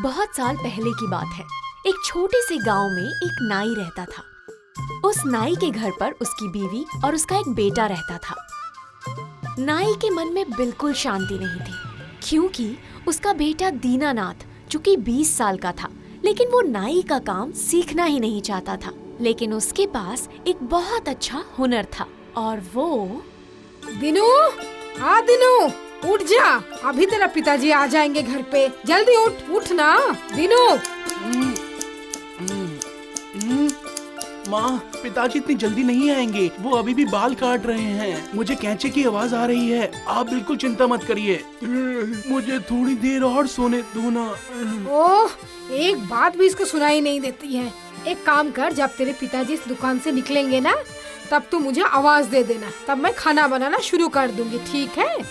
बहुत साल पहले की बात है। एक छोटे से गांव में एक नाई रहता था। उस नाई के घर पर उसकी बीवी और उसका एक बेटा रहता था। नाई के मन में बिल्कुल शांति नहीं थी, क्योंकि उसका बेटा दीनानाथ जो कि 20 साल का था, लेकिन वो नाई का काम सीखना ही नहीं चाहता था। लेकिन उसके पास एक बहुत अच्छा हुनर था और वो दिनू, हाँ दिनू, उठ जा, अभी तेरा पिताजी आ जाएंगे घर पे। जल्दी उठ, उठ ना दिनू। माँ, पिताजी इतनी जल्दी नहीं आएंगे, वो अभी भी बाल काट रहे हैं। मुझे कैंचे की आवाज आ रही है। आप बिल्कुल चिंता मत करिए, मुझे थोड़ी देर और सोने दो ना। ओह, एक बात भी इसको सुनाई नहीं देती है। एक काम कर, जब तेरे पिताजी इस दुकान से निकलेंगे ना, तब तू मुझे आवाज दे देना, तब मैं खाना बनाना शुरू कर दूंगी, ठीक है?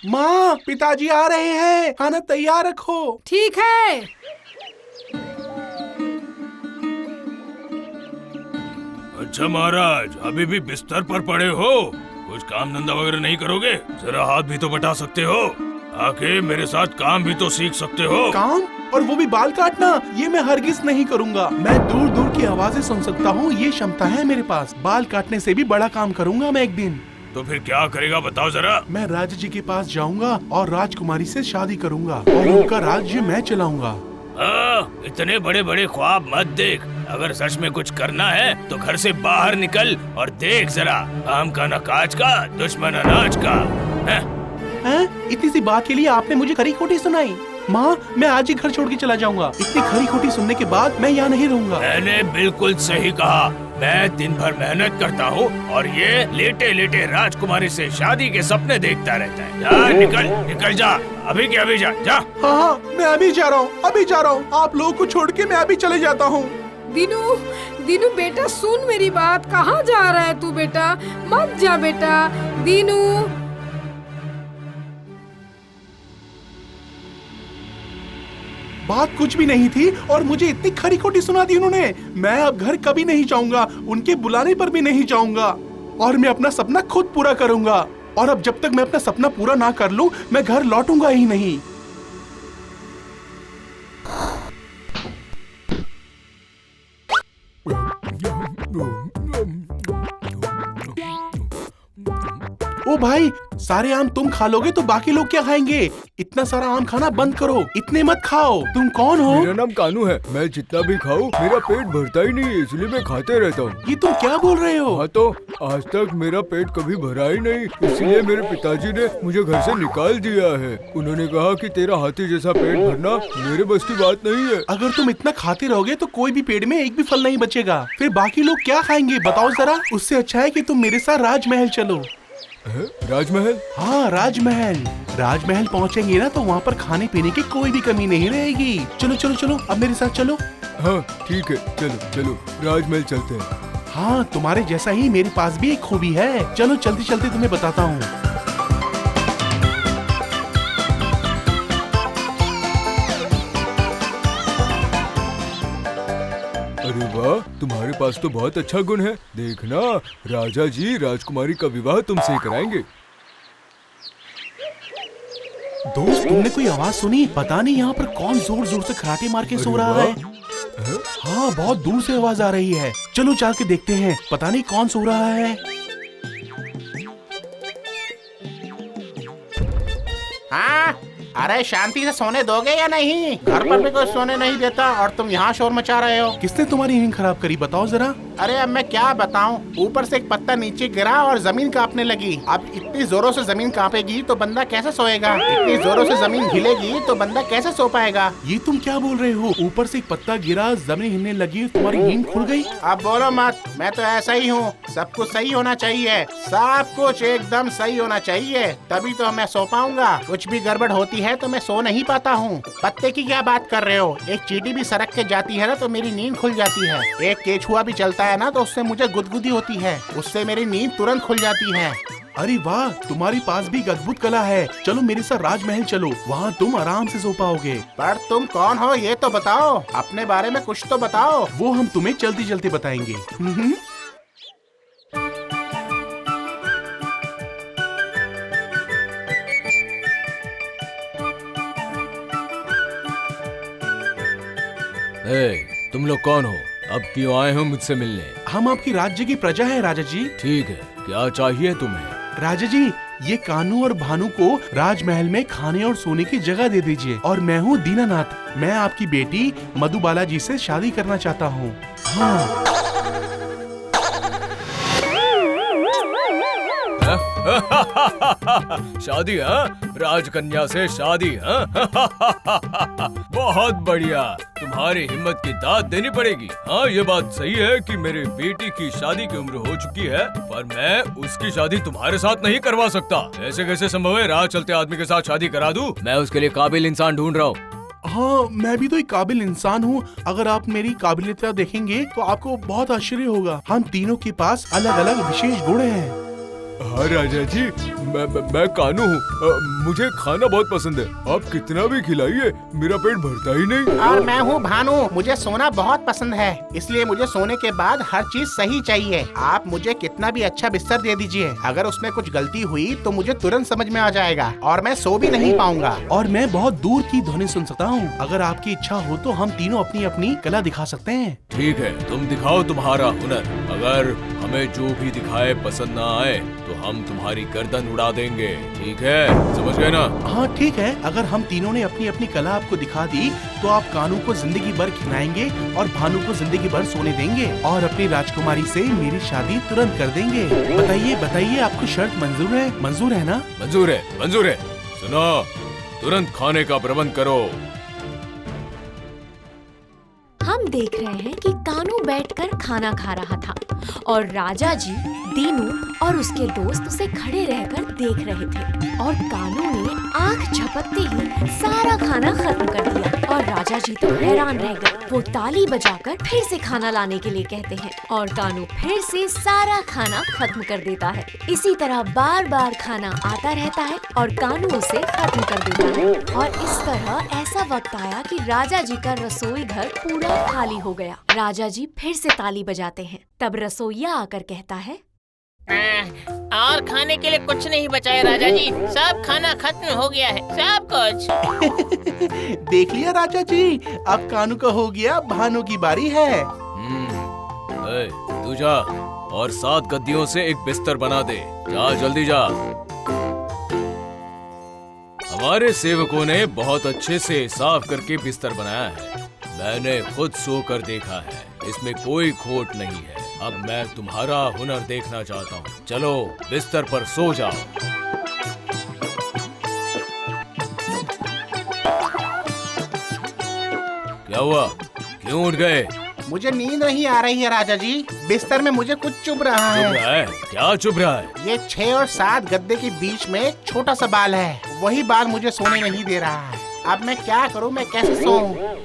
माँ, पिताजी आ रहे हैं, खाना तैयार रखो। ठीक है। अच्छा महाराज, अभी भी बिस्तर पर पड़े हो? कुछ काम धंधा वगैरह नहीं करोगे? जरा हाथ भी तो बटा सकते हो। आके मेरे साथ काम भी तो सीख सकते हो। काम? और वो भी बाल काटना? ये मैं हरगिज नहीं करूँगा। मैं दूर दूर की आवाजें सुन सकता हूँ, ये क्षमता है मेरे पास। बाल काटने से भी बड़ा काम करूँगा मैं एक दिन। तो फिर क्या करेगा बताओ जरा। मैं राजा जी के पास जाऊँगा और राजकुमारी से शादी करूँगा और उनका राज्य मैं चलाऊंगा। इतने बड़े बड़े ख्वाब मत देख। अगर सच में कुछ करना है तो घर से बाहर निकल और देख जरा, आम का न काज का, दुश्मन अनाज का। इतनी सी बात के लिए आपने मुझे खरी खोटी सुनाई। माँ, मैं आज ही घर छोड़ के चला जाऊंगा। इतनी खरी खोटी सुनने के बाद मैं यहाँ नहीं रहूंगा। मैंने बिल्कुल सही कहा। मैं दिन भर मेहनत करता हूँ और ये लेटे लेटे राजकुमारी से शादी के सपने देखता रहता है। जा, निकल जा, अभी के अभी जा। हाँ, मैं अभी जा रहा हूँ, अभी जा रहा हूँ। आप लोगों को छोड़ के मैं अभी चले जाता हूँ। दिनू बेटा, सुन मेरी बात। कहाँ जा रहा है तू बेटा? मत जा बेटा। दिनू, बात कुछ भी नहीं थी और मुझे इतनी खरी खोटी सुना दी उन्होंने। मैं अब घर कभी नहीं जाऊंगा, उनके बुलाने पर भी नहीं जाऊंगा और मैं अपना सपना खुद पूरा करूंगा। और अब जब तक मैं अपना सपना पूरा ना कर लूं, मैं घर लौटूंगा ही नहीं। ओ भाई, सारे आम तुम खा लोगे तो बाकी लोग क्या खाएंगे? इतना सारा आम खाना बंद करो, इतने मत खाओ। तुम कौन हो? मेरा नाम कानू है। मैं जितना भी खाऊं मेरा पेट भरता ही नहीं है, इसलिए मैं खाते रहता हूँ। ये तुम क्या बोल रहे हो? हाँ तो आज तक मेरा पेट कभी भरा ही नहीं, इसलिए मेरे पिताजी ने मुझे घर से निकाल दिया है। उन्होंने कहा कि तेरा हाथी जैसा पेट भरना मेरे बस की बात नहीं है। अगर तुम इतना खाते रहोगे तो कोई भी पेड़ में एक भी फल नहीं बचेगा। फिर बाकी लोग क्या खाएंगे बताओ जरा? उससे अच्छा है कि तुम मेरे साथ राजमहल चलो। राजमहल? हाँ, राजमहल। राजमहल पहुँचेंगे ना तो वहाँ पर खाने पीने की कोई भी कमी नहीं रहेगी। चलो चलो चलो, अब मेरे साथ चलो। हाँ ठीक है, चलो चलो राजमहल चलते हैं। हाँ, तुम्हारे जैसा ही मेरे पास भी एक खूबी है। चलो चलते चलते तुम्हें बताता हूँ। अरे वाह, तुम्हारे पास तो बहुत अच्छा गुण है। देखना, राजा जी राजकुमारी का विवाह तुमसे ही कराएंगे। दोस्त, तुमने कोई आवाज सुनी? पता नहीं यहाँ पर कौन जोर जोर से खराटे मार के सो रहा है। हाँ, बहुत दूर से आवाज आ रही है। चलो चल के देखते हैं, पता नहीं कौन सो रहा है। हाँ, अरे शांति से सोने दोगे या नहीं? घर पर भी कोई सोने नहीं देता और तुम यहाँ शोर मचा रहे हो। किसने तुम्हारी नींद खराब करी बताओ जरा? अरे अब मैं क्या बताऊं, ऊपर से एक पत्ता नीचे गिरा और जमीन कांपने लगी। अब इतनी जोरों से जमीन कांपेगी तो बंदा कैसे सोएगा? इतनी जोरों से जमीन हिलेगी तो बंदा कैसे सो पाएगा? ये तुम क्या बोल रहे हो? ऊपर से एक पत्ता गिरा, जमीन हिलने लगी, तुम्हारी नींद खुल गई? अब बोलो मत, मैं तो ऐसा ही हूँ। सब कुछ सही होना चाहिए, सब कुछ एकदम सही होना चाहिए, तभी तो मैं सो पाऊंगा। कुछ भी गड़बड़ होती है तो मैं सो नहीं पाता हूँ। पत्ते की क्या बात कर रहे हो? एक चींटी भी सरक के जाती है ना तो मेरी नींद खुल जाती है। एक केचुआ भी चलता है ना तो उससे मुझे गुदगुदी होती है, उससे मेरी नींद तुरंत खुल जाती है। अरे वाह, तुम्हारे पास भी एक अद्भुत कला है। चलो मेरे साथ राजमहल चलो, वहाँ तुम आराम से सो पाओगे। पर तुम कौन हो ये तो बताओ, अपने बारे में कुछ तो बताओ। वो हम तुम्हें चलते चलते बताएंगे। तुम लोग कौन हो? अब क्यों आए हो मुझसे मिलने? हम आपकी राज्य की प्रजा है राजा जी। ठीक है, क्या चाहिए तुम्हें? राजा जी, ये कानू और भानु को राजमहल में खाने और सोने की जगह दे दीजिए। और मैं हूँ दीनानाथ, मैं आपकी बेटी मधुबाला जी से शादी करना चाहता हूँ। हाँ। शादी? हाँ, राजकन्या से शादी? हाँ? बहुत बढ़िया, तुम्हारी हिम्मत की दाद देनी पड़ेगी। हाँ, ये बात सही है कि मेरी बेटी की शादी की उम्र हो चुकी है, पर मैं उसकी शादी तुम्हारे साथ नहीं करवा सकता। ऐसे कैसे संभव है? राह चलते आदमी के साथ शादी करा दूं? मैं उसके लिए काबिल इंसान ढूंढ रहा हूँ। हाँ, मैं भी तो एक काबिल इंसान हूँ। अगर आप मेरी काबिलियत देखेंगे तो आपको बहुत आश्चर्य होगा। हम तीनों के पास अलग अलग विशेष गुण हैं। हाँ राजा जी, मैं कानू हूँ। मुझे खाना बहुत पसंद है। आप कितना भी खिलाइए, मेरा पेट भरता ही नहीं। और मैं हूँ भानु, मुझे सोना बहुत पसंद है, इसलिए मुझे सोने के बाद हर चीज सही चाहिए। आप मुझे कितना भी अच्छा बिस्तर दे दीजिए, अगर उसमें कुछ गलती हुई तो मुझे तुरंत समझ में आ जाएगा और मैं सो भी नहीं पाऊंगा। और मैं बहुत दूर की ध्वनि सुन सकता हूँ। अगर आपकी इच्छा हो तो हम तीनों अपनी अपनी कला दिखा सकते हैं। ठीक है, तुम दिखाओ तुम्हारा हुनर। अगर हमें जो भी दिखाए पसंद ना आए तो हम तुम्हारी गर्दन उड़ा देंगे। ठीक है, समझ गए ना? हाँ ठीक है, अगर हम तीनों ने अपनी अपनी कला आपको दिखा दी तो आप कानू को जिंदगी भर खिलाएंगे और भानु को जिंदगी भर सोने देंगे और अपनी राजकुमारी से मेरी शादी तुरंत कर देंगे। बताइए बताइए, आपको शर्त मंजूर है? मंजूर है ना? मंजूर है, मंजूर है। सुनो, तुरंत खाने का प्रबंध करो। हम देख रहे हैं कि कानू बैठकर खाना खा रहा था और राजा जी, दीनू और उसके दोस्त उसे खड़े रहकर देख रहे थे। और कानू ने आंख झपकते ही सारा खाना खत्म कर दिया और राजा जी तो हैरान रह गए। वो ताली बजाकर फिर से खाना लाने के लिए कहते हैं और कानू फिर से सारा खाना खत्म कर देता है। इसी तरह बार बार खाना आता रहता है और कानू उसे खत्म कर देता है। और इस तरह ऐसा वक्त आया कि राजा जी का रसोई घर पूरा खाली हो गया। राजा जी फिर से ताली बजाते हैं। तब रसोइया आकर कहता है, और खाने के लिए कुछ नहीं बचा है राजा जी, सब खाना खत्म हो गया है, सब कुछ। देख लिया राजा जी, अब कानू का हो गया, भानु की बारी है। तू जा और 7 गद्दियों से एक बिस्तर बना दे। जा, जल्दी जा। हमारे सेवकों ने बहुत अच्छे से साफ करके बिस्तर बनाया है। मैंने खुद सोकर देखा है, इसमें कोई खोट नहीं है। अब मैं तुम्हारा हुनर देखना चाहता हूँ। चलो बिस्तर पर सो जाओ। क्या हुआ? क्यों उठ गए? मुझे नींद नहीं आ रही है राजा जी, बिस्तर में मुझे कुछ चुभ रहा है। चुभ रहा है? क्या चुभ रहा है? ये 6 और 7 गद्दे के बीच में एक छोटा सा बाल है, वही बाल मुझे सोने नहीं दे रहा है। अब मैं क्या करूं, मैं कैसे सोऊं?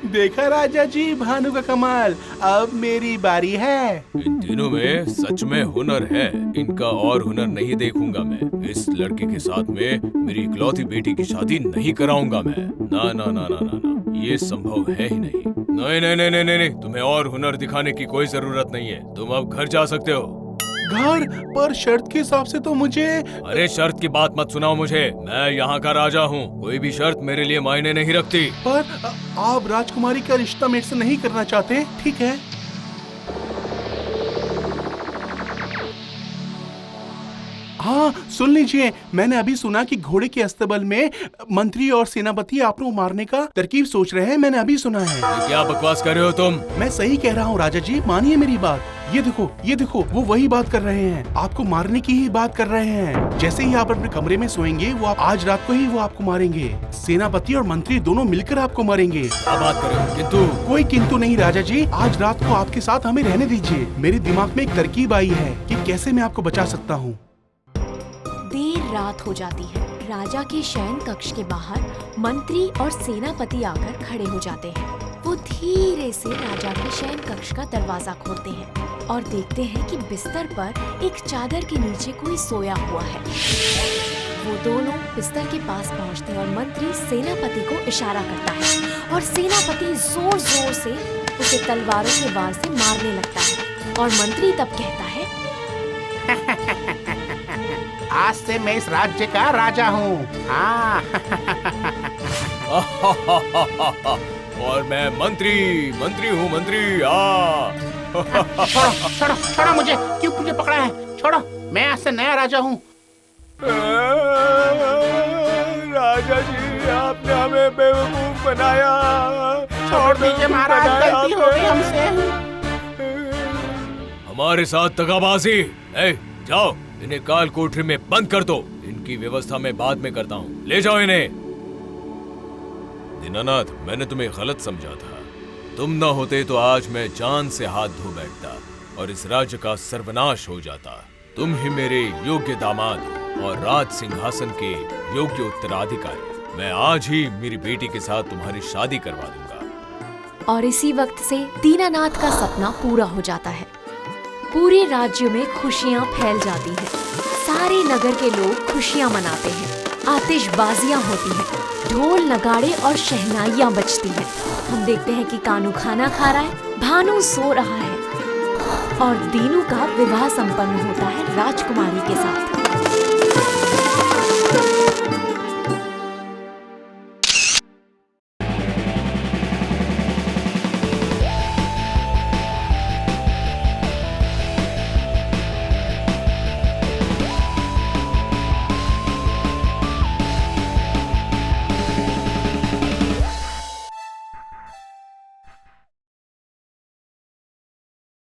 देखा राजा जी भानु का कमाल, अब मेरी बारी है। इन तीनों में सच में हुनर है, इनका और हुनर नहीं देखूंगा मैं। इस लड़के के साथ में मेरी इकलौती बेटी की शादी नहीं कराऊंगा मैं। ना ना ना ना ना ना, ये संभव है ही नहीं। नहीं नहीं नहीं नहीं नहीं, तुम्हें और हुनर दिखाने की कोई जरूरत नहीं है। तुम अब घर जा सकते हो। घर पर शर्त के हिसाब से तो मुझे। अरे शर्त की बात मत सुनाओ मुझे, मैं यहाँ का राजा हूँ। कोई भी शर्त मेरे लिए मायने नहीं रखती। पर आप राजकुमारी का रिश्ता मेरे से नहीं करना चाहते? ठीक है। हाँ सुन लीजिए, मैंने अभी सुना कि घोड़े के अस्तबल में मंत्री और सेनापति आपको मारने का तरकीब सोच रहे हैं। मैंने अभी सुना है। ये क्या बकवास कर रहे हो तुम? मैं सही कह रहा हूँ राजा जी, मानिए मेरी बात। ये देखो, वो वही बात कर रहे हैं, आपको मारने की ही बात कर रहे हैं। जैसे ही आप अपने कमरे में सोएंगे, वो आज रात को ही वो आपको मारेंगे। सेनापति और मंत्री दोनों मिलकर आपको मारेंगे। क्या बात कर रहे हो? किंतु? कोई किंतु नहीं राजा जी, आज रात को आपके साथ हमें रहने दीजिए। मेरे दिमाग में एक तरकीब आई है कि कैसे मैं आपको बचा सकता हूँ। देर रात हो जाती है। राजा के शयन कक्ष के बाहर मंत्री और सेनापति आकर खड़े हो जाते हैं। वो धीरे से राजा के शयन कक्ष का दरवाजा खोलते हैं और देखते हैं कि बिस्तर पर एक चादर के नीचे कोई सोया हुआ है। वो दोनों बिस्तर के पास पहुंचते हैं और मंत्री सेनापति को इशारा करता है और सेनापति जोर जोर से उसे तलवारों के वार से मारने लगता है और मंत्री तब कहता है, आज से मैं इस राज्य का राजा हूँ। हाँ। और मैं मंत्री हूँ मंत्री। छोड़ो छोड़ो छोड़ो मुझे, क्यों मुझे पकड़ा है? छोड़ो, मैं आज से नया राजा हूँ। राजा जी, आपने हमें बेवकूफ बनाया। छोड़ दीजिए महाराज, गलती हो गई हमसे। हमारे साथ दगाबाजी। जाओ, इन्हें काल कोठरी में बंद कर दो। इनकी व्यवस्था मैं बाद में करता हूँ। ले जाओ इन्हें। दीनानाथ, मैंने तुम्हें गलत समझा था। तुम न होते तो आज मैं जान से हाथ धो बैठता और इस राज्य का सर्वनाश हो जाता। तुम ही मेरे योग्य दामाद हो और राज सिंहासन के योग्य उत्तराधिकारी। मैं आज ही मेरी बेटी के साथ तुम्हारी शादी करवा दूंगा। और इसी वक्त से दीनानाथ का सपना पूरा हो जाता है। पूरे राज्य में खुशियां फैल जाती हैं। सारे नगर के लोग खुशियां मनाते हैं। आतिशबाजियां होती हैं, ढोल नगाड़े और शहनाइयां बजती हैं। हम देखते हैं कि कानू खाना खा रहा है, भानु सो रहा है और दीनू का विवाह संपन्न होता है राजकुमारी के साथ।